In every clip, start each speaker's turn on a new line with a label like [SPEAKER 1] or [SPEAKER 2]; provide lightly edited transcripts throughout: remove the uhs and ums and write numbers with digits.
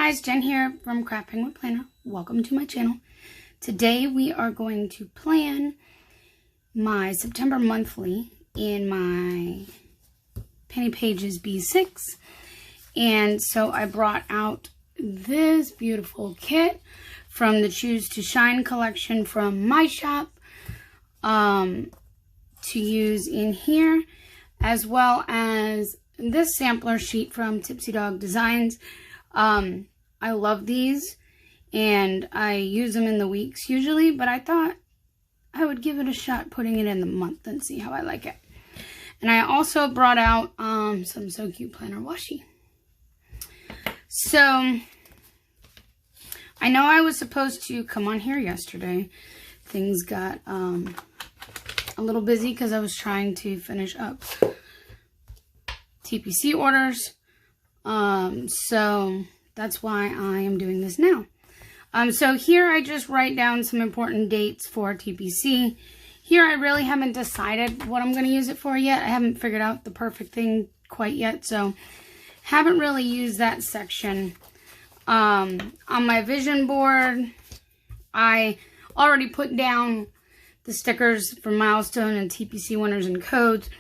[SPEAKER 1] guys, Jen here from Craft Penguin Planner. Welcome to my channel. Today we are going to plan my September monthly in my Penny Pages B6. And so I brought out this beautiful kit from the Choose to Shine collection from my shop to use in here, as well as this sampler sheet from Tipsy Dog Designs. I love these and I use them in the weeks usually, but I thought I would give it a shot putting it in the month and see how I like it. And I also brought out some So Cute planner washi. So I know I was supposed to come on here yesterday. Things got a little busy because I was trying to finish up TPC orders. So that's why I am doing this now. So here I just write down some important dates for TPC. Here I really haven't decided what I'm going to use it for yet. I haven't figured out the perfect thing quite yet, so haven't really used that section. On my vision board, I already put down the stickers for milestone and TPC winners and codes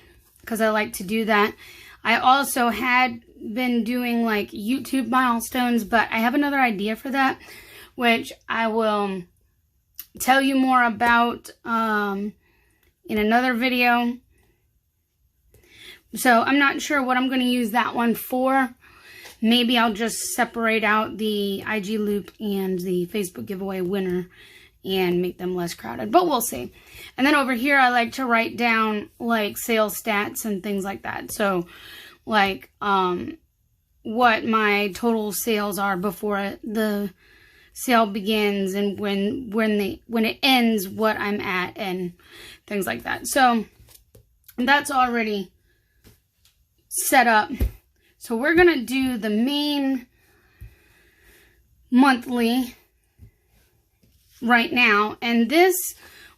[SPEAKER 1] because I like to do that. I also had been doing like YouTube milestones, but I have another idea for that, which I will tell you more about in another video. So I'm not sure what I'm going to use that one for. Maybe I'll just separate out the IG loop and the Facebook giveaway winner and make them less crowded, but we'll see. And then over here, I like to write down like sales stats and things like that. So like what my total sales are before the sale begins, and when it ends, what I'm at and things like that. So that's already set up. So we're gonna do the main monthly right now, and this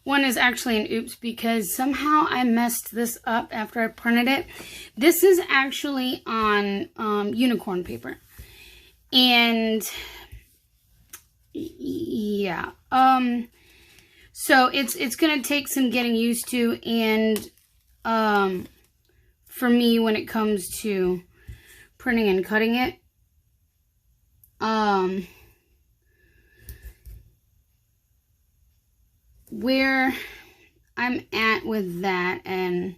[SPEAKER 1] one is actually an oops because somehow I messed this up after I printed it. This is actually on unicorn paper, and yeah, so it's gonna take some getting used to, and for me when it comes to printing and cutting it, where I'm at with that, and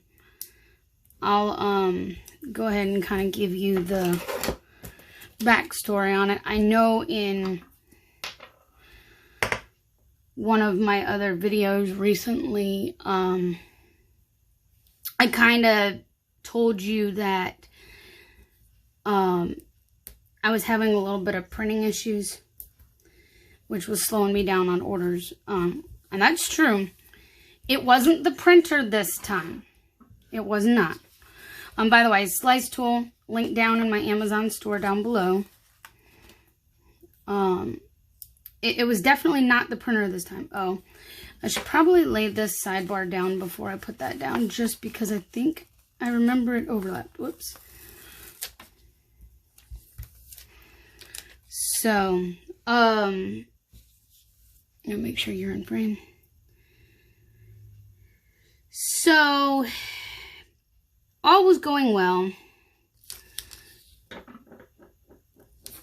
[SPEAKER 1] I'll go ahead and kind of give you the backstory on it. I know in one of my other videos recently, I kind of told you that I was having a little bit of printing issues, which was slowing me down on orders. And that's true. It wasn't the printer this time. It was not. By the way, slice tool, link down in my Amazon store down below. It was definitely not the printer this time. Oh, I should probably lay this sidebar down before I put that down, just because I think I remember it overlapped. Whoops. So, make sure you're in frame. So, all was going well.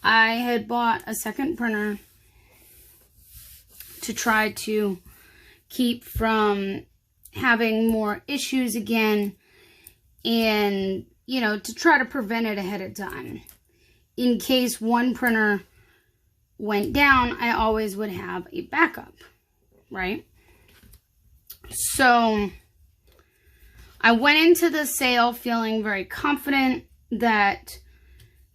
[SPEAKER 1] I had bought a second printer to try to keep from having more issues again, and, you know, to try to prevent it ahead of time. In case one printer went down, I always would have a backup, right? So I went into the sale feeling very confident that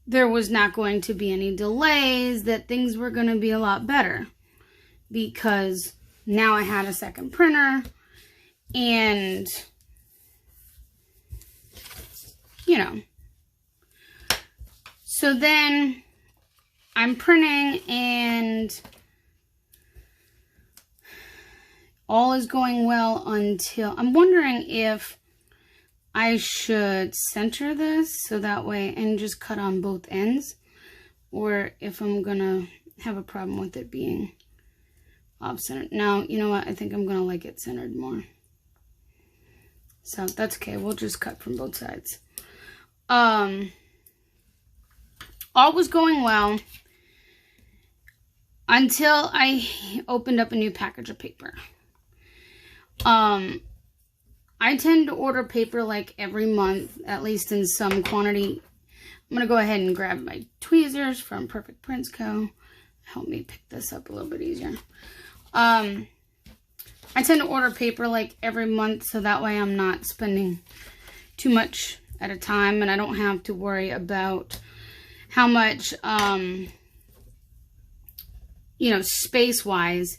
[SPEAKER 1] there was not going to be any delays, that things were going to be a lot better, because now I had a second printer, and, you know. So then I'm printing, and all is going well until I'm wondering if I should center this so that way, and just cut on both ends. or if I'm gonna have a problem with it being off-centered. No, you know what? I think I'm gonna like it centered more. So that's okay. We'll just cut from both sides. All was going well until I opened up a new package of paper. I tend to order paper like every month, at least in some quantity. I'm going to go ahead and grab my tweezers from Perfect Prints Co. Help me pick this up a little bit easier. I tend to order paper like every month, so that way I'm not spending too much at a time, and I don't have to worry about how much, you know, space-wise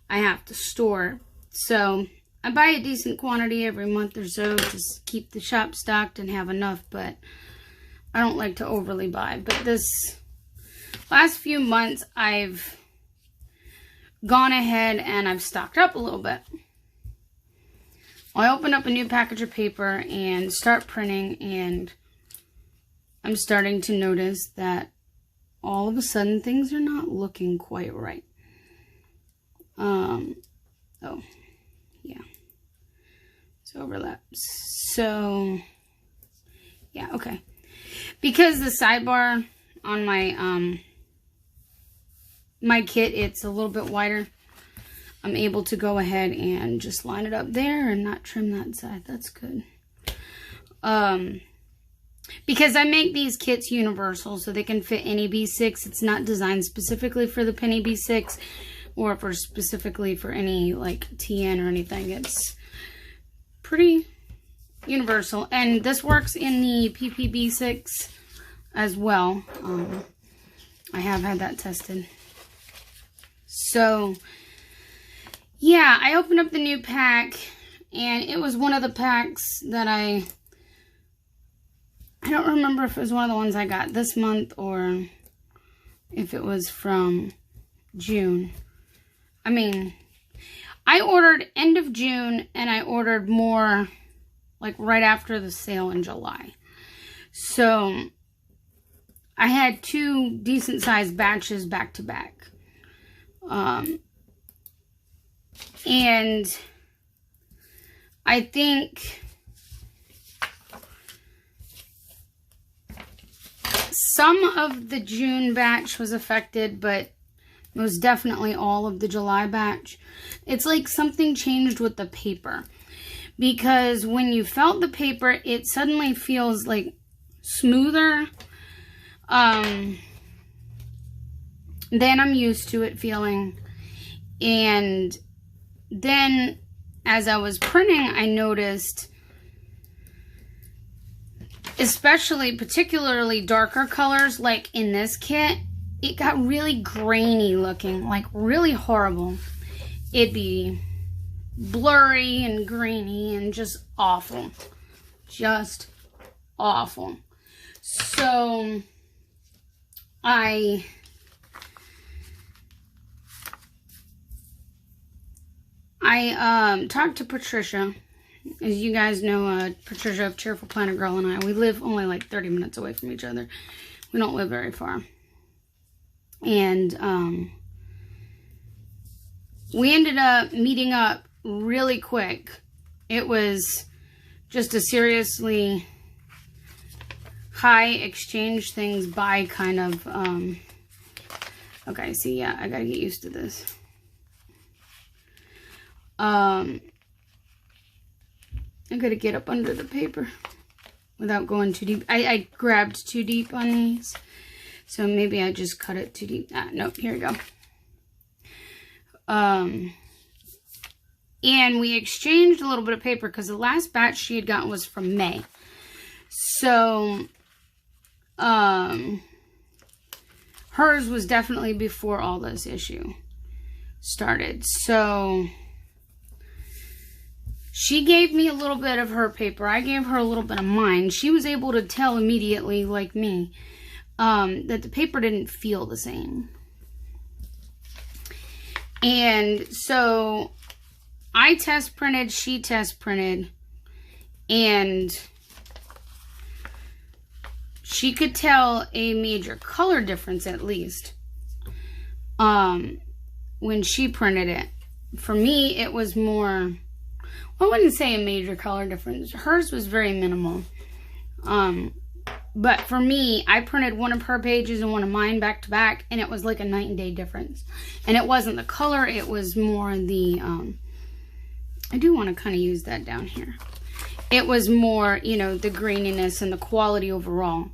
[SPEAKER 1] I have to store. So I buy a decent quantity every month or so to keep the shop stocked and have enough, but I don't like to overly buy. But this last few months, I've gone ahead and I've stocked up a little bit. I open up a new package of paper and start printing, and I'm starting to notice that all of a sudden things are not looking quite right. Oh, yeah. It's overlapped. So, yeah, okay. Because the sidebar on my, my kit, it's a little bit wider, I'm able to go ahead and just line it up there and not trim that side. That's good. Because I make these kits universal, so they can fit any B6. It's not designed specifically for the penny B6 or for specifically for any like TN or anything. It's pretty universal. And this works in the PPB6 as well. I have had that tested. So, yeah, I opened up the new pack, and it was one of the packs that I don't remember if it was one of the ones I got this month or if it was from June. I mean, I ordered end of June, and I ordered more like right after the sale in July. So I had 2 decent sized batches back to back. And I think some of the June batch was affected, but most definitely all of the July batch. It's like something changed with the paper, because when you felt the paper, it suddenly feels like smoother than I'm used to it feeling. And then as I was printing, I noticed, particularly darker colors, like in this kit, it got really grainy looking, like really horrible. It'd be blurry and grainy and just awful. Just awful. So I talked to Patricia. As you guys know, Patricia of Cheerful Planner Girl and I, we live only like 30 minutes away from each other. We don't live very far. And we ended up meeting up really quick. It was just a seriously high exchange things by kind of, okay, see, yeah, I gotta get used to this. I gotta get up under the paper without going too deep. I grabbed too deep on these, so maybe I just cut it too deep. Nope, here we go. And we exchanged a little bit of paper because the last batch she had gotten was from May. So, hers was definitely before all this issue started. So she gave me a little bit of her paper. I gave her a little bit of mine. She was able to tell immediately, like me, that the paper didn't feel the same. And so I test printed, she test printed, and she could tell a major color difference at least when she printed it. For me, it was more, I wouldn't say a major color difference. Hers was very minimal. But for me, I printed one of her pages and one of mine back to back, and it was like a night and day difference. And it wasn't the color, it was more the, I do want to kind of use that down here. It was more, you know, the graininess and the quality overall.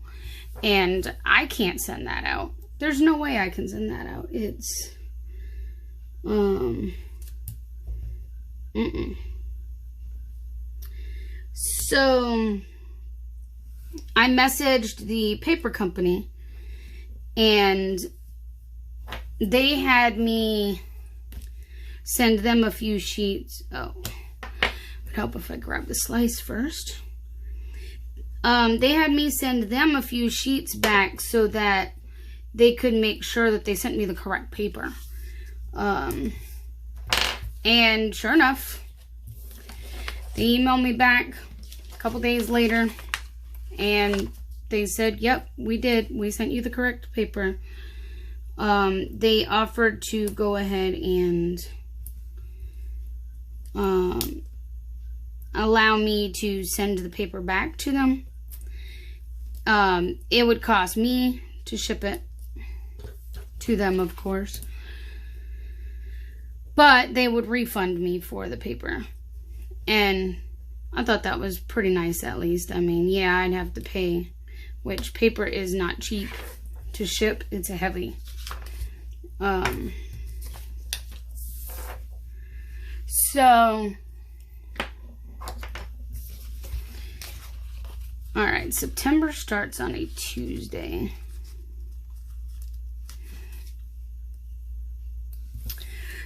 [SPEAKER 1] And I can't send that out. There's no way I can send that out. It's, So, I messaged the paper company, and they had me send them a few sheets. Oh, it would help if I grab the slice first. They had me send them a few sheets back so that they could make sure that they sent me the correct paper. And sure enough, they emailed me back a couple days later, and they said, yep, we did. We sent you the correct paper. They offered to go ahead and allow me to send the paper back to them. It would cost me to ship it to them, of course. But they would refund me for the paper. And I thought that was pretty nice, at least. I mean, yeah, I'd have to pay, which paper is not cheap to ship. It's a heavy. So, alright, September starts on a Tuesday.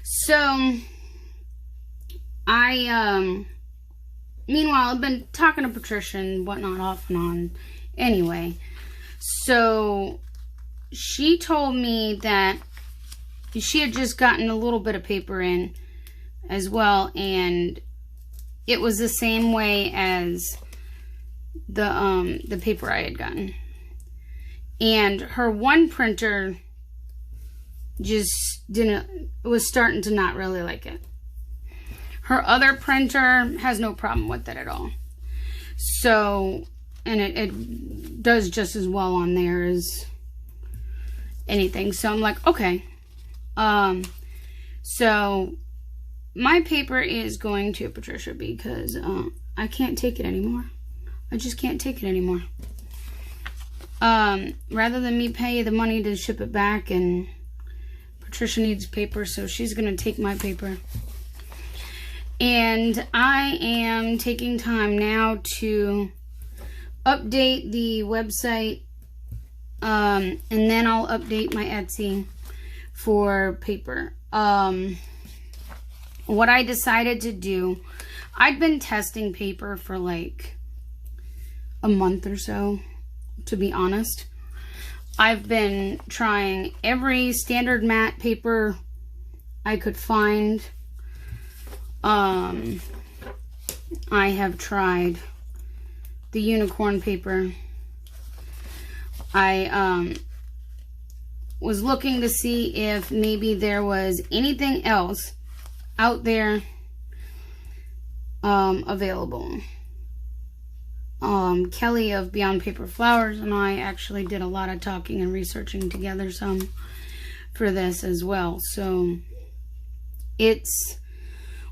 [SPEAKER 1] So, meanwhile, I've been talking to Patricia and whatnot off and on anyway. So, she told me that she had just gotten a little bit of paper in as well, and it was the same way as the paper I had gotten. And her one printer just was starting to not really like it. Her other printer has no problem with it at all. So, and it does just as well on there as anything. So I'm like, okay. So my paper is going to Patricia because I can't take it anymore. I just can't take it anymore. Rather than me pay the money to ship it back, and Patricia needs paper, so she's going to take my paper. And I am taking time now to update the website, and then I'll update my Etsy for paper. What I decided to do, I'd been testing paper for like a month or so, to be honest. I've been trying every standard matte paper I could find. I have tried the unicorn paper. I was looking to see if maybe there was anything else out there available. Kelly of Beyond Paper Flowers and I actually did a lot of talking and researching together some for this as well. So it's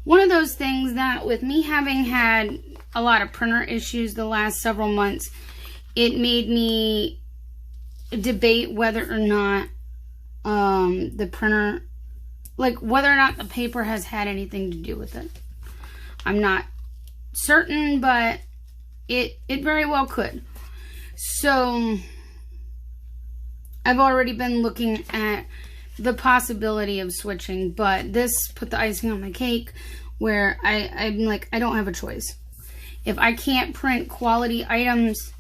[SPEAKER 1] one of those things that, with me having had a lot of printer issues the last several months, it made me debate whether or not the printer, like whether or not the paper has had anything to do with it. I'm not certain, but it very well could. So I've already been looking at the possibility of switching, but this put the icing on my cake, where I'm like, I don't have a choice. If I can't print quality items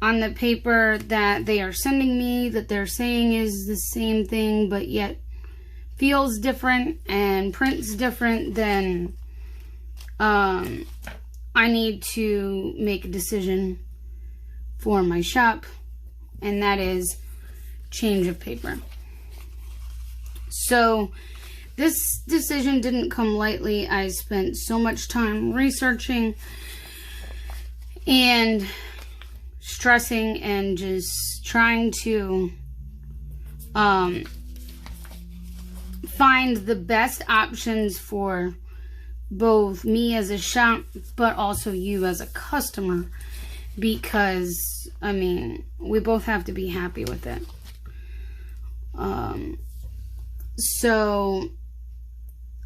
[SPEAKER 1] on the paper that they are sending me, that they're saying is the same thing but yet feels different and prints different, then I need to make a decision for my shop and that is change of paper. So this decision didn't come lightly. I spent so much time researching and stressing and just trying to find the best options for both me as a shop, but also you as a customer, because, I mean, we both have to be happy with it. So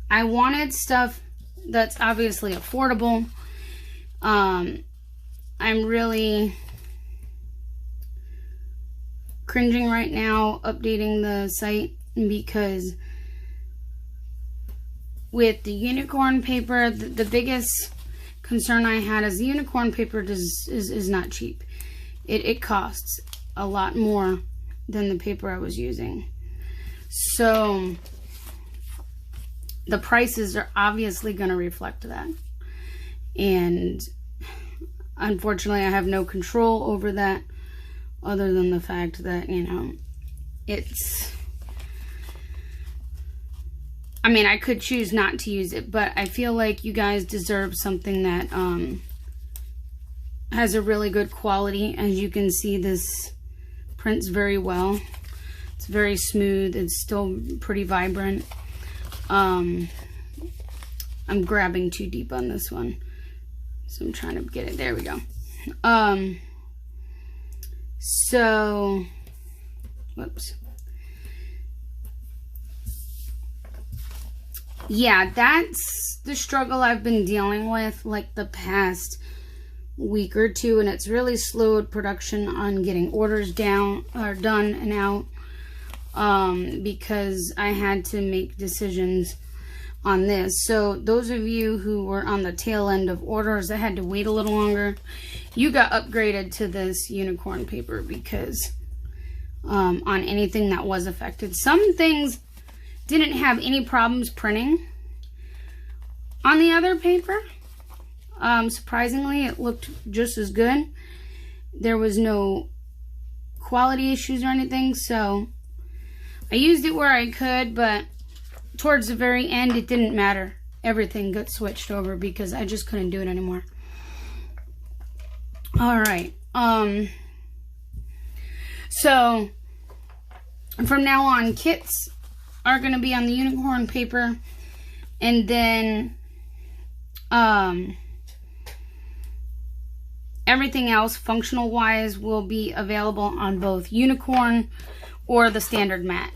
[SPEAKER 1] I wanted stuff that's obviously affordable. I'm really cringing right now updating the site, because with the unicorn paper, the biggest concern I had is the unicorn paper is not cheap. It costs a lot more than the paper I was using. So the prices are obviously going to reflect that. And unfortunately, I have no control over that, other than the fact that, you know, it's... I mean, I could choose not to use it, but I feel like you guys deserve something that has a really good quality. As you can see, this prints very well. It's very smooth. It's still pretty vibrant. I'm grabbing too deep on this one, so I'm trying to get it. There we go. So, whoops. Yeah, that's the struggle I've been dealing with like the past week or two, and it's really slowed production on getting orders down or done and out, because I had to make decisions on this. So those of you who were on the tail end of orders that had to wait a little longer, you got upgraded to this unicorn paper, because on anything that was affected. Some things didn't have any problems printing on the other paper. Surprisingly, it looked just as good. There was no quality issues or anything, so I used it where I could, but towards the very end, it didn't matter. Everything got switched over because I just couldn't do it anymore. All right. So from now on, kits are going to be on the unicorn paper, and then everything else functional wise will be available on both unicorn or the standard mat.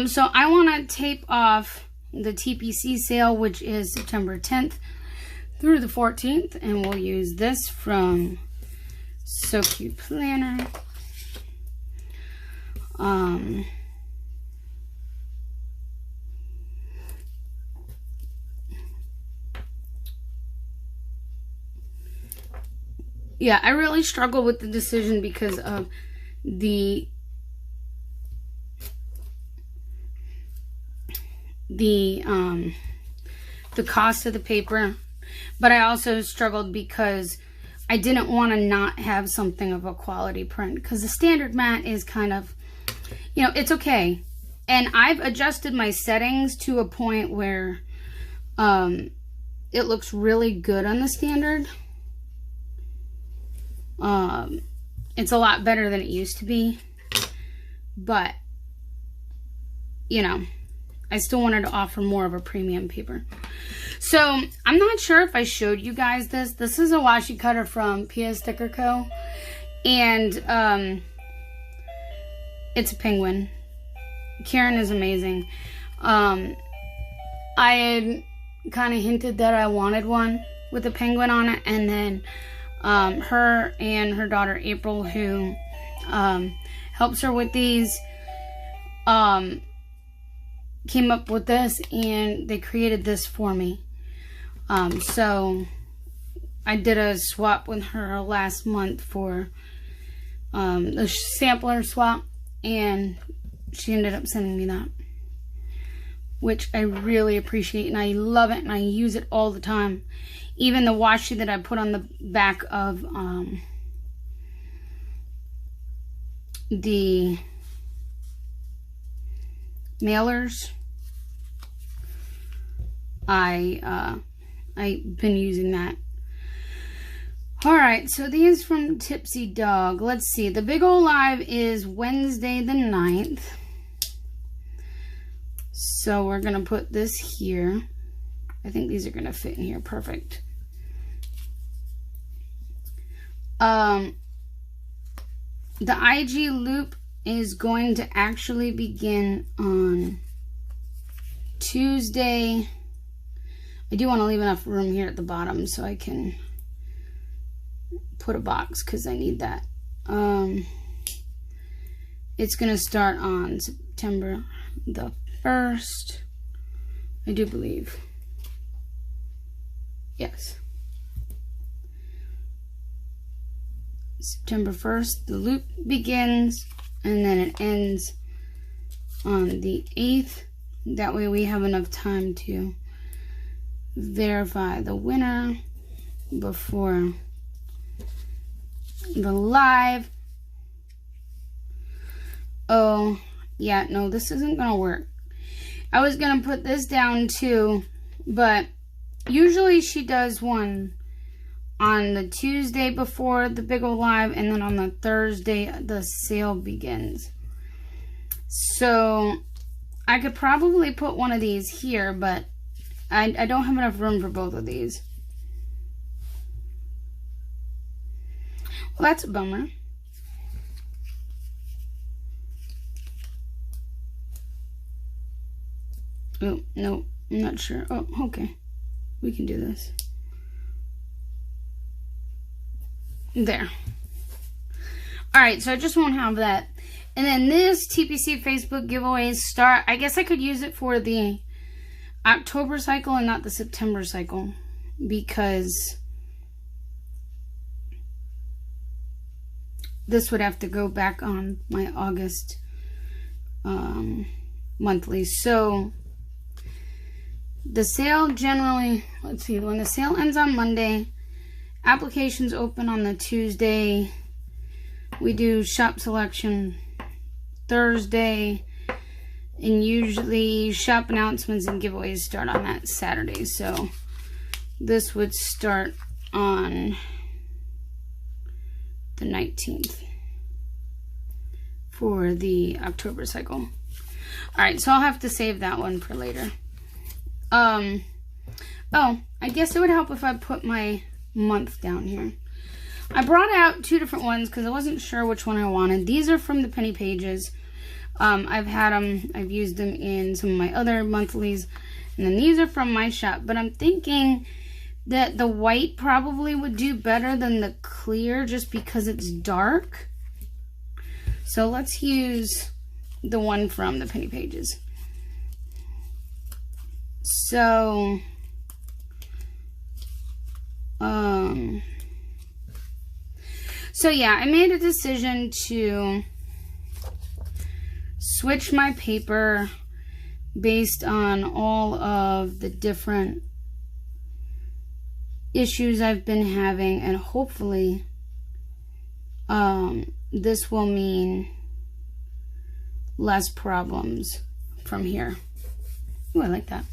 [SPEAKER 1] So I want to tape off the TPC sale, which is September 10th through the 14th, and we'll use this from So Cute Planner. Yeah, I really struggle with the decision because of the cost of the paper, but I also struggled because I didn't want to not have something of a quality print, because the standard mat is kind of, you know, it's okay. And I've adjusted my settings to a point where it looks really good on the standard. It's a lot better than it used to be, but, you know, I still wanted to offer more of a premium paper. So I'm not sure if I showed you guys this. This is a washi cutter from Pia Sticker Co. And it's a penguin. Karen is amazing. I had kind of hinted that I wanted one with a penguin on it, and then her and her daughter April, who helps her with these, came up with this, and they created this for me. So I did a swap with her last month for the sampler swap, and she ended up sending me that, which I really appreciate, and I love it, and I use it all the time. Even the washi that I put on the back of the mailers. I've been using that. Alright, so these from Tipsy Dog. Let's see. The Big Ol' Live is Wednesday the 9th. So we're going to put this here. I think these are going to fit in here perfect. The IG loop is going to actually begin on Tuesday. I do want to leave enough room here at the bottom so I can put a box because I need that. It's going to start on September the 1st, I do believe. Yes. September 1st, the loop begins, and then it ends on the 8th. That way we have enough time to verify the winner before the live. Oh, yeah, no, this isn't gonna work. I was gonna put this down too, but usually she does one on the Tuesday before the Big Ol' Live, and then on the Thursday the sale begins. So I could probably put one of these here, but I don't have enough room for both of these. Well, that's a bummer. Oh, no, I'm not sure. Oh, okay. We can do this. There. Alright, so I just won't have that. And then this TPC Facebook giveaways start. I guess I could use it for the October cycle and not the September cycle, because this would have to go back on my August monthly. So the sale generally, let's see, when the sale ends on Monday, applications open on the Tuesday. We do shop selection Thursday, and usually shop announcements and giveaways start on that Saturday. So this would start on the 19th for the October cycle. Alright, so I'll have to save that one for later. Oh, I guess it would help if I put my month down here. I brought out two different ones because I wasn't sure which one I wanted. These are from the penny pages. I've had them, I've used them in some of my other monthlies, and then these are from my shop. But I'm thinking that the white probably would do better than the clear just because it's dark. So let's use the one from the penny pages. So yeah, I made a decision to switch my paper based on all of the different issues I've been having, and hopefully this will mean less problems from here. Ooh, I like that.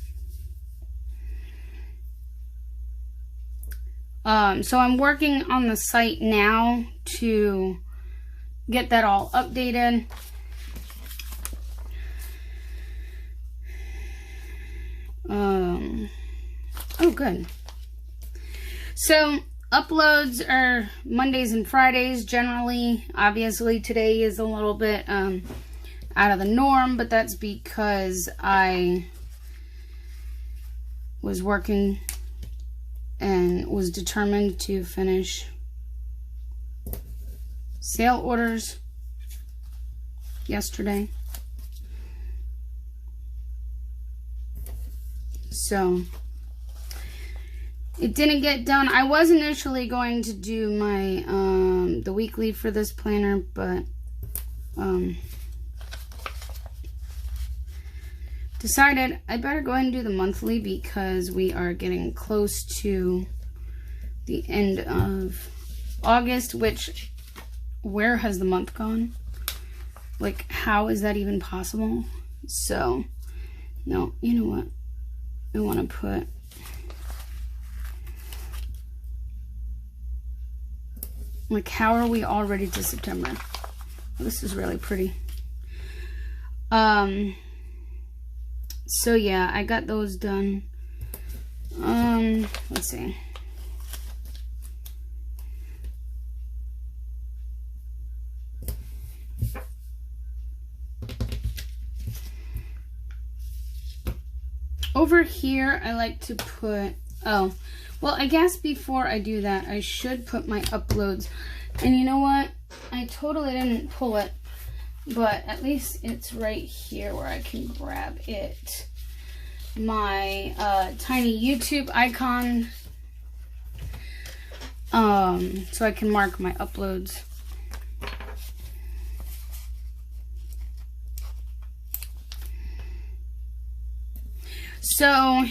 [SPEAKER 1] So I'm working on the site now to get that all updated. Oh, good. So uploads are Mondays and Fridays generally. Obviously today is a little bit out of the norm, but that's because I was working and was determined to finish sale orders yesterday. So it didn't get done. I was initially going to do my the weekly for this planner, but decided I better go ahead and do the monthly because we are getting close to the end of August, which, where has the month gone? Like, how is that even possible? So, no, you know what? I want to put... Like, how are we already to September? Oh, this is really pretty. So yeah, I got those done. Let's see. Over here, I like to put, oh, well, I guess before I do that, I should put my uploads. And you know what? I totally didn't pull it, but at least it's right here where I can grab it. My tiny YouTube icon, so I can mark my uploads. So,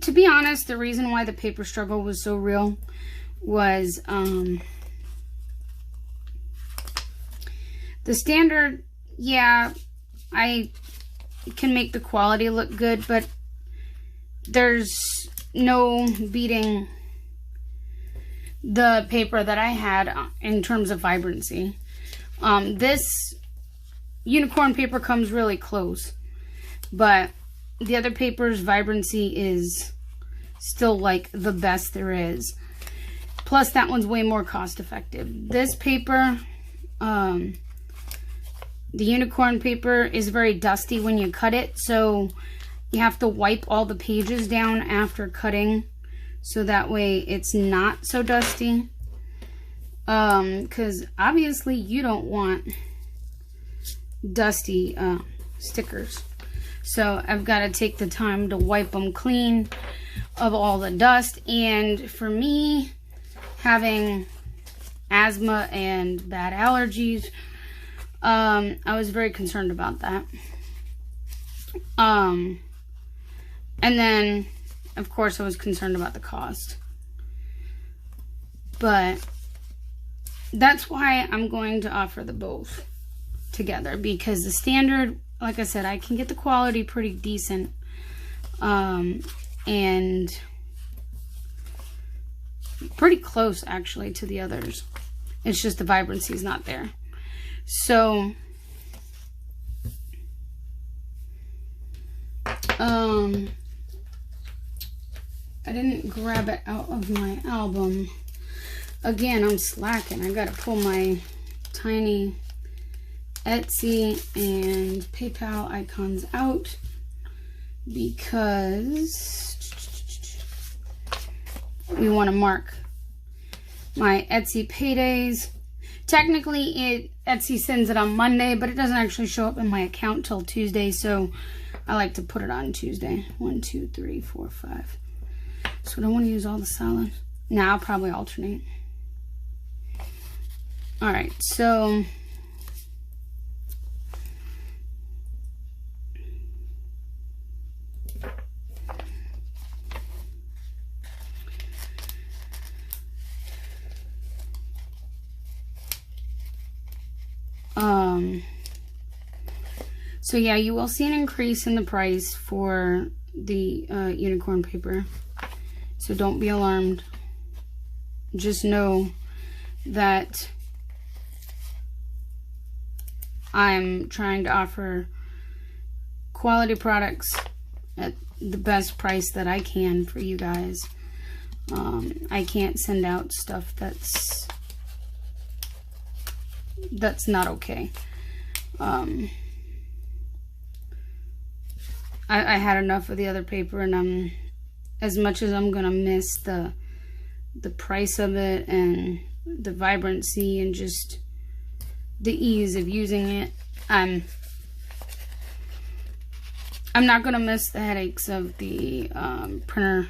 [SPEAKER 1] to be honest, the reason why the paper struggle was so real was the standard. Yeah, I can make the quality look good, but there's no beating the paper that I had in terms of vibrancy. This unicorn paper comes really close, but the other paper's vibrancy is still like the best there is. Plus that one's way more cost effective. This paper, the unicorn paper, is very dusty when you cut it, so you have to wipe all the pages down after cutting, so that way it's not so dusty. Because obviously you don't want dusty stickers. So I've got to take the time to wipe them clean of all the dust. And for me, having asthma and bad allergies, I was very concerned about that. And then, of course, I was concerned about the cost. But that's why I'm going to offer the both together, because the standard, like I said, I can get the quality pretty decent, and pretty close actually to the others. It's just the vibrancy is not there. So I didn't grab it out of my album. Again, I'm slacking. I gotta pull my tiny Etsy and PayPal icons out because we want to mark my Etsy paydays. Technically, Etsy sends it on Monday, but it doesn't actually show up in my account till Tuesday, so I like to put it on Tuesday. 1, 2, 3, 4, 5. So I don't want to use all the salads. Now I'll probably alternate. Alright, so so yeah, you will see an increase in the price for the unicorn paper. So don't be alarmed. Just know that I'm trying to offer quality products at the best price that I can for you guys. I can't send out stuff that's not okay. I had enough of the other paper, and as much as I'm gonna miss the price of it and the vibrancy and just the ease of using it, I'm not gonna miss the headaches of the printer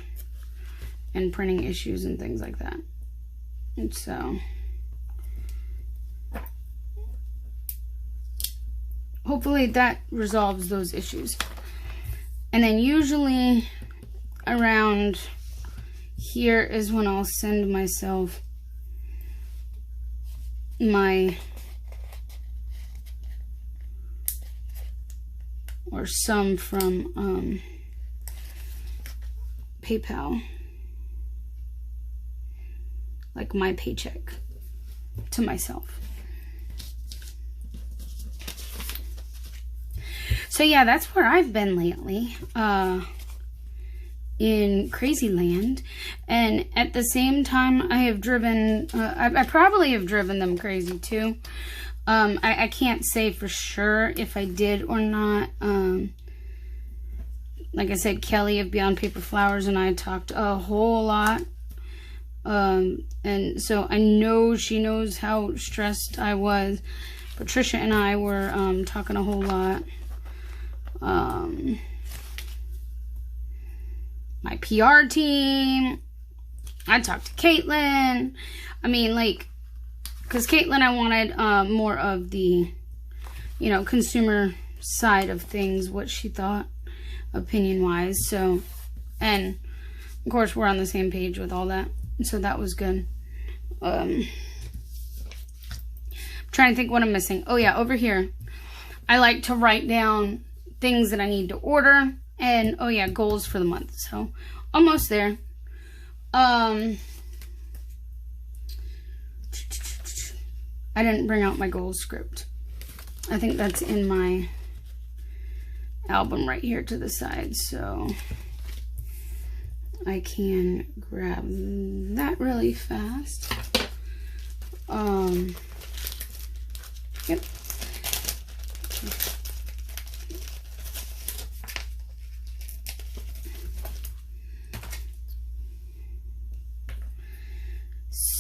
[SPEAKER 1] and printing issues and things like that. And so hopefully that resolves those issues. And then usually around here is when I'll send myself my or some from PayPal, like my paycheck to myself. So yeah, that's where I've been lately, in Crazy Land. And at the same time, I have driven, I probably have driven them crazy too. I can't say for sure if I did or not. Like I said, Kelly of Beyond Paper Flowers and I talked a whole lot. And so I know she knows how stressed I was. Patricia and I were talking a whole lot. My PR team. I talked to Caitlin. I mean, like, because Caitlin, I wanted more of the, you know, consumer side of things, what she thought, opinion-wise. So, and of course, we're on the same page with all that. So that was good. I'm trying to think what I'm missing. Oh yeah, over here, I like to write down things that I need to order. And, oh yeah, goals for the month. So, almost there. I didn't bring out my goals script. I think that's in my album right here to the side. So, I can grab that really fast. Yep.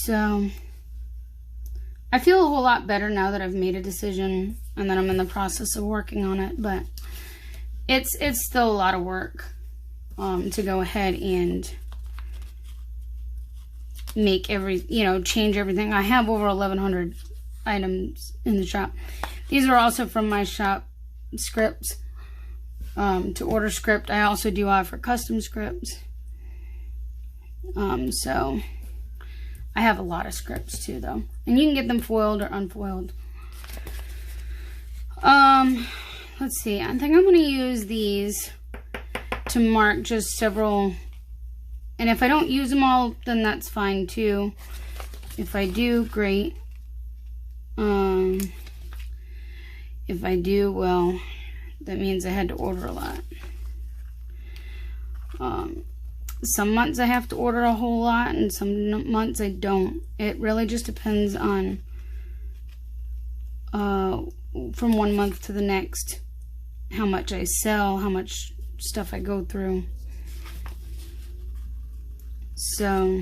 [SPEAKER 1] So, I feel a whole lot better now that I've made a decision and that I'm in the process of working on it, but it's still a lot of work to go ahead and make change everything. I have over 1,100 items in the shop. These are also from my shop scripts, to order script. I also do offer custom scripts. So I have a lot of scripts too, though. And you can get them foiled or unfoiled. Let's see. I think I'm going to use these to mark just several. And if I don't use them all, then that's fine too. If I do, great. If I do, well, that means I had to order a lot. Some months I have to order a whole lot, and some months I don't. It really just depends on, from one month to the next, how much I sell, how much stuff I go through. So,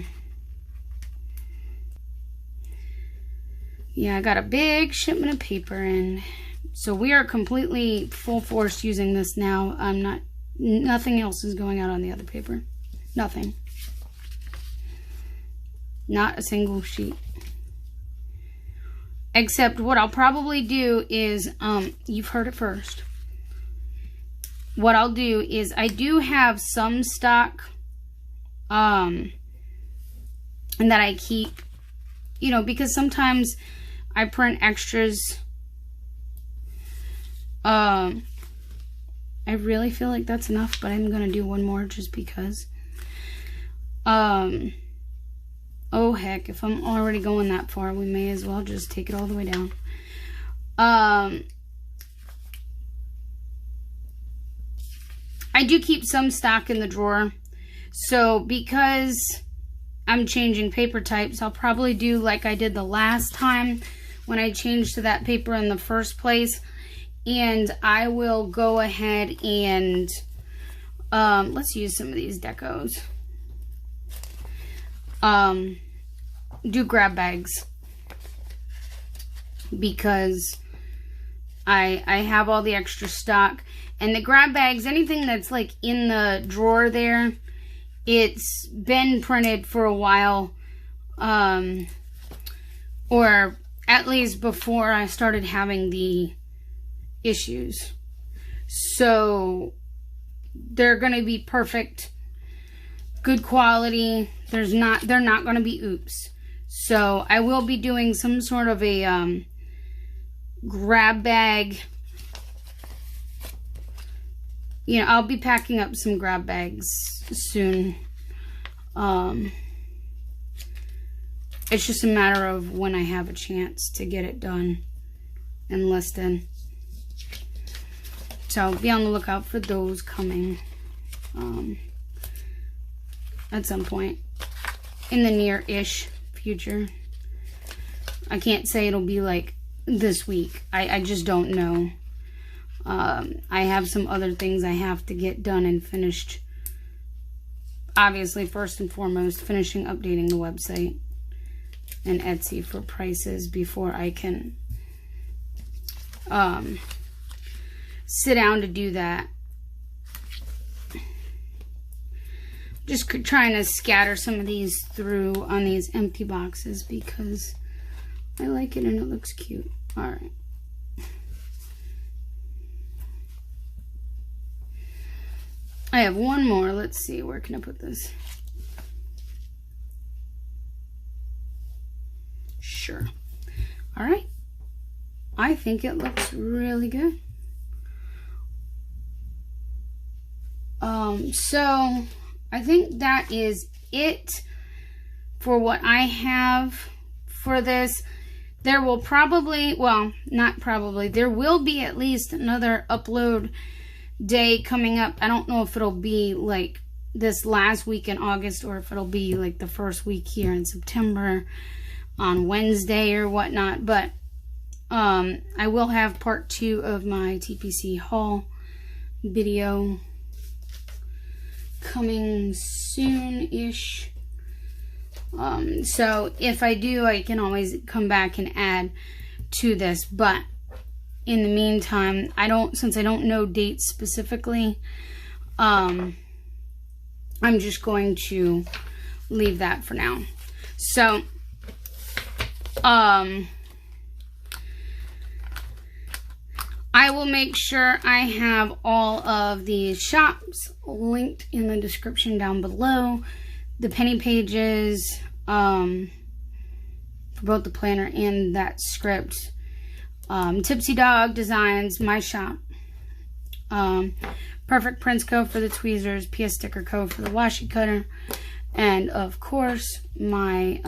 [SPEAKER 1] yeah, I got a big shipment of paper in. So we are completely full force using this now. Nothing else is going out on the other paper. Nothing. Not a single sheet. Except what I'll probably do is, you've heard it first. What I'll do is I do have some stock, and that I keep, because sometimes I print extras. I really feel like that's enough, but I'm going to do one more just because. Oh heck, if I'm already going that far, we may as well just take it all the way down. I do keep some stock in the drawer. So because I'm changing paper types, I'll probably do like I did the last time when I changed to that paper in the first place. And I will go ahead and let's use some of these decos. Do grab bags because I have all the extra stock, and the grab bags, anything that's like in the drawer there, it's been printed for a while, or at least before I started having the issues. So they're going to be perfect, good quality. They're not going to be oops. So I will be doing some sort of a grab bag you know, I'll be packing up some grab bags soon. It's just a matter of when I have a chance to get it done and listed. So be on the lookout for those coming at some point in the near-ish future. I can't say it'll be like this week. I just don't know. I have some other things I have to get done and finished. Obviously, first and foremost, finishing updating the website and Etsy for prices before I can sit down to do that. Just trying to scatter some of these through on these empty boxes because I like it and it looks cute. Alright. I have one more. Let's see. Where can I put this? Sure. Alright. I think it looks really good. So I think that is it for what I have for this. There will probably, well, not probably, there will be at least another upload day coming up. I don't know if it'll be like this last week in August or if it'll be like the first week here in September on Wednesday or whatnot, but I will have part 2 of my TPC haul video coming soon-ish. So if I do, I can always come back and add to this, but in the meantime, since I don't know dates specifically, I'm just going to leave that for now. So I will make sure I have all of these shops linked in the description down below. The penny pages for both the planner and that script. Tipsy Dog Designs, my shop. Perfect Prints Co. for the tweezers. PS Sticker Co. for the washi cutter. And of course, my,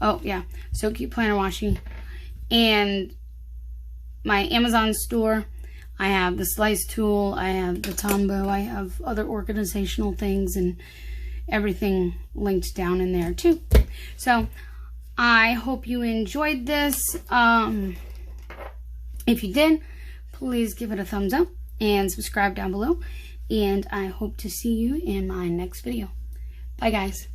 [SPEAKER 1] oh yeah, So Cute Planner Washi. And my Amazon store. I have the slice tool, I have the Tombow, I have other organizational things and everything linked down in there too. So I hope you enjoyed this. If you did, please give it a thumbs up and subscribe down below. And I hope to see you in my next video. Bye guys.